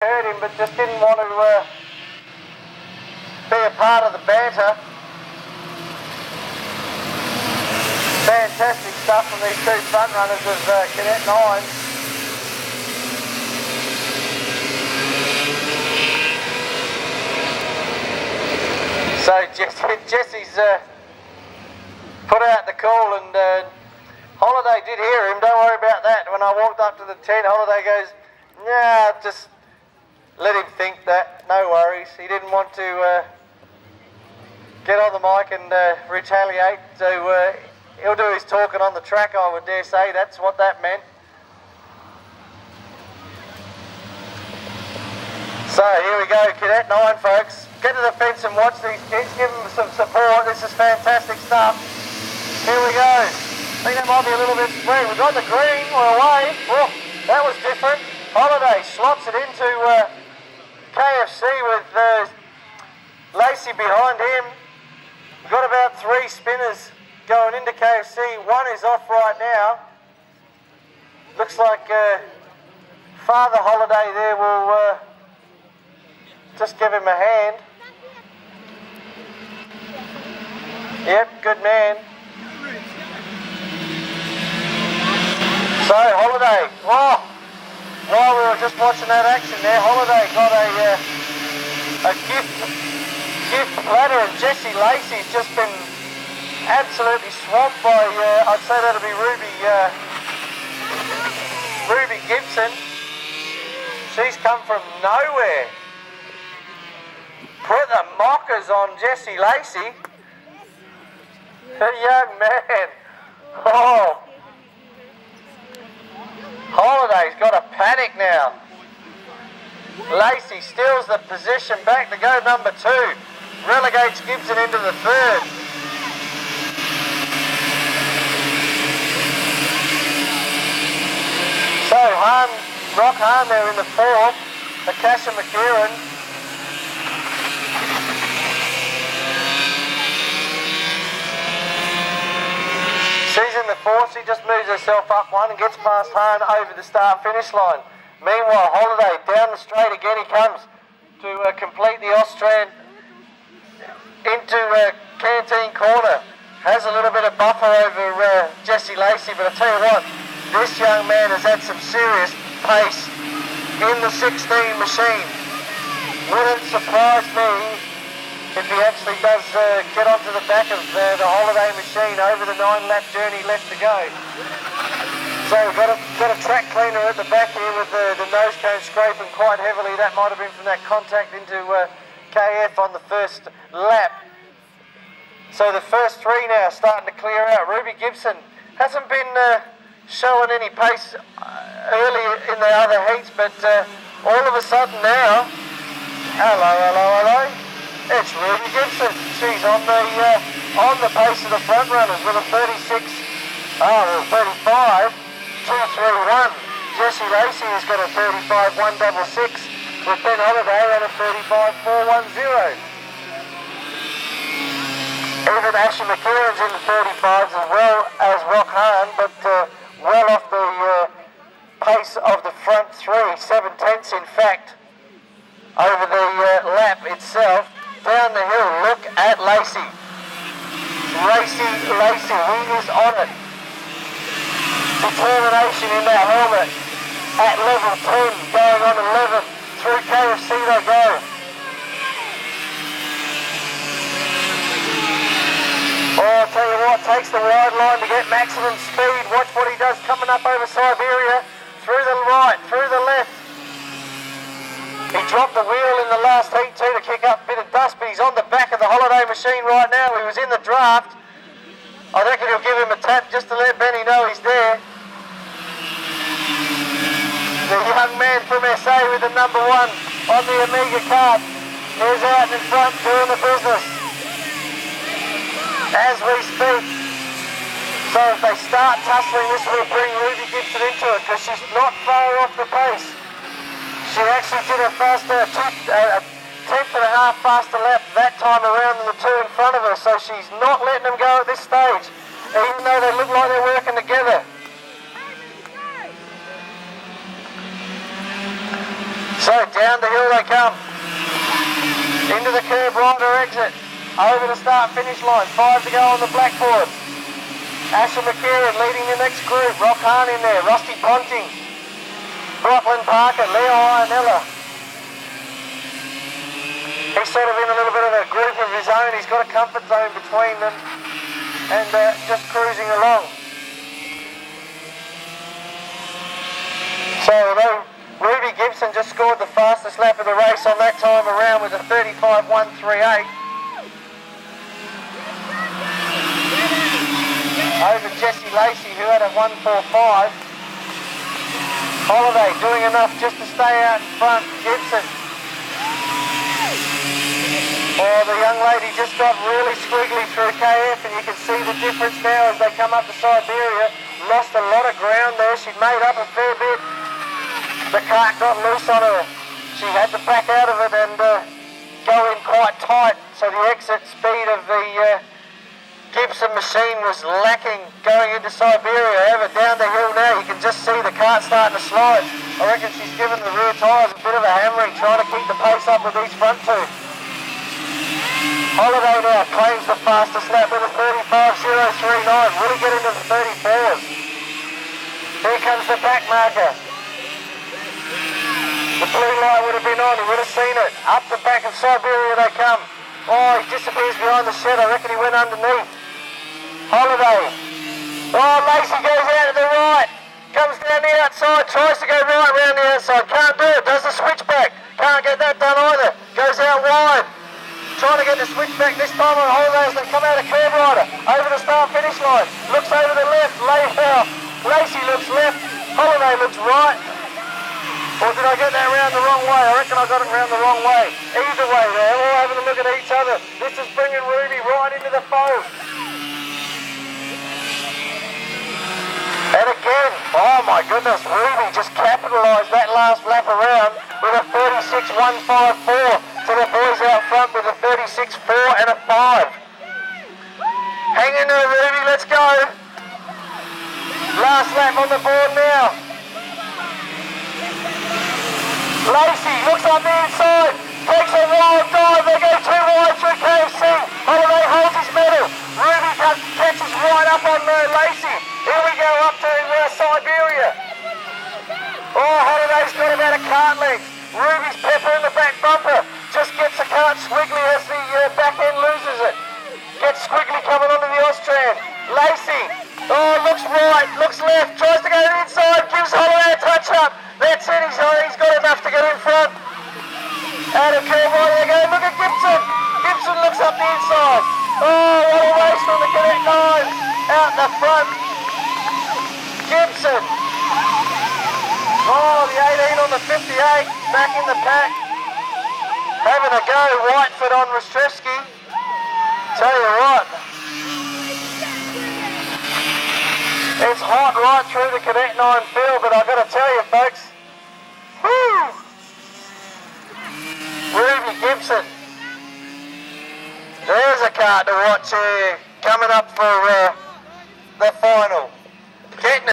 Heard him, but just didn't want to be a part of the banter. Fantastic stuff from these two front runners of Cadet 9. So Jesse's put out the call, and Holiday did hear him. Don't worry about that. When I walked up to the tent, Holiday goes, "Nah, just let him think that, no worries." He didn't want to get on the mic and retaliate, so he'll do his talking on the track, I would dare say. That's what that meant. So here we go, Cadet 9 folks. Get to the fence and watch these kids, give them some support. This is fantastic stuff. Here we go. I think that might be a little bit spread. We've got the green, we're away. Oh, that was different. Holiday slots it into KFC with Lacey behind him. We've got about 3 spinners going into KFC. One is off right now. Looks like Father Holiday there will just give him a hand. Yep, good man. So Holiday, while we were just watching that action there, Holiday got a gift ladder, and Jessie Lacey's just been absolutely swamped by, I'd say that'll be Ruby Gibson. She's come from nowhere. Put the mockers on Jessie Lacey. The young man. Oh. Holiday's got a panic now. Lacey steals the position back to go number 2. Relegates Gibson into the 3rd. So Rock Hahn there in the 4th. Akasha McKieran. She's in the 4th. She just moves herself up one and gets past Hahn over the start-finish line. Meanwhile, Holiday down the straight again. He comes to complete the Australian into Canteen Corner. Has a little bit of buffer over Jessie Lacey, but I tell you what, this young man has had some serious pace in the 16 machine. Wouldn't surprise me if he actually does get onto the back of the Holiday machine over the 9-lap journey left to go. So we've got a track cleaner at the back here with the nose cone scraping quite heavily. That might have been from that contact into KF on the first lap. So the first 3 now starting to clear out. Ruby Gibson hasn't been showing any pace early in the other heats, but all of a sudden now, hello. It's Ruby Gibson. She's on the pace of the front runners with a 35, 231. Jessie Lacey has got a 35, 166 with Ben Holiday at a 35, 410. Even Ashley McKieran's in the 35s as well as Rock Hahn, but well off the pace of the front 3, 7/10 in fact, over the lap itself. Down the hill, look at Lacey. Lacey, he is on it. Determination in that helmet at level 10, going on 11. Through KFC they go. Oh, I'll tell you what, takes the wide line to get maximum speed. Watch what he does coming up over Siberia. Through the right, through the left. He dropped the wheel in the last heat too to kick up a bit of dust, but he's on the back of the Holiday machine right now. He was in the draft. I reckon he'll give him a tap just to let Benny know he's there. The young man from SA with the number 1 on the Amiga Kart is out in front doing the business as we speak. So if they start tussling, this will bring Ruby Gibson into it because she's not far off the pace. She actually did a faster, a 10th and a half faster lap that time around than the 2 in front of her, so she's not letting them go at this stage, even though they look like they're working together. So So down the hill they come. Into the curb rider exit. Over the start finish line. 5 to go on the blackboard. Asher McKieran leading the next group. Rock Hahn in there. Rusty Ponting. Brooklyn Parker. Leo Ianella. He's sort of in a little bit of a group of his own. He's got a comfort zone between them. And just cruising along. So although Ruby Gibson just scored the fastest lap of the race on that time around with a 35.138. Over Jesse Lacey, who had a 145. Holiday doing enough just to stay out in front. Gibson. Oh, the young lady just got really squiggly through KF, and you can see the difference now as they come up to Siberia. Lost a lot of ground there. She'd made up a fair bit. The cart got loose on her. She had to back out of it and go in quite tight. So the exit speed of the Gibson machine was lacking going into Siberia. However, down the hill now, you can just see the cart starting to slide. I reckon she's given the rear tyres a bit of a hammering, trying to keep the pace up with these front two. Holiday now claims the fastest lap with a 35.039. Really get into the 34s. Here comes the back marker. The blue light would have been on, he would have seen it. Up the back of Siberia they come. Oh, he disappears behind the shed. I reckon he went underneath. Holiday. Oh, Lacey goes out to the right. Comes down the outside, tries to go right round the outside. Can't do it, does the switchback. Can't get that done either. Goes out wide. Trying to get the switchback this time on Holiday as they come out of curb rider. Over the start finish line. Looks over the left. Lacey looks left. Holiday looks right. Or did I get that round the wrong way? I reckon I got it round the wrong way. Either way, they're all having a look at each other. This is bringing Ruby right into the fold. And again, oh my goodness, Ruby just capitalised that last lap around with a 36.154 to the boys out front with a 36.4 and a 5. Hang in there, Ruby, let's go. Last lap on the board now. Lacey looks on the inside, takes a wild dive, they go too wide through KFC. Holiday holds his medal. Ruby catches right up on Lacey. Here we go up to Siberia. Oh, Holiday's got about a cart length. Ruby's pepper in the back bumper. Just gets the cart squiggly as the back end loses it. Gets squiggly coming onto the Austrian. Lacey, oh, looks right, looks left, tries to go inside, gives Holiday a touch up. That's it, he's got enough to get in front. Out of curve right they go, look at Gibson. Gibson looks up the inside. Oh, what a race from the Cadet 9. Out the front. Gibson. Oh, the 18 on the 58, back in the pack. Having a go, Whitefoot on Rostreski. Tell you what. It's hot right through the Cadet 9 field, but I've got to tell you folks, whoo! Ruby Gibson. There's a cart to watch here, coming up for the final. Getting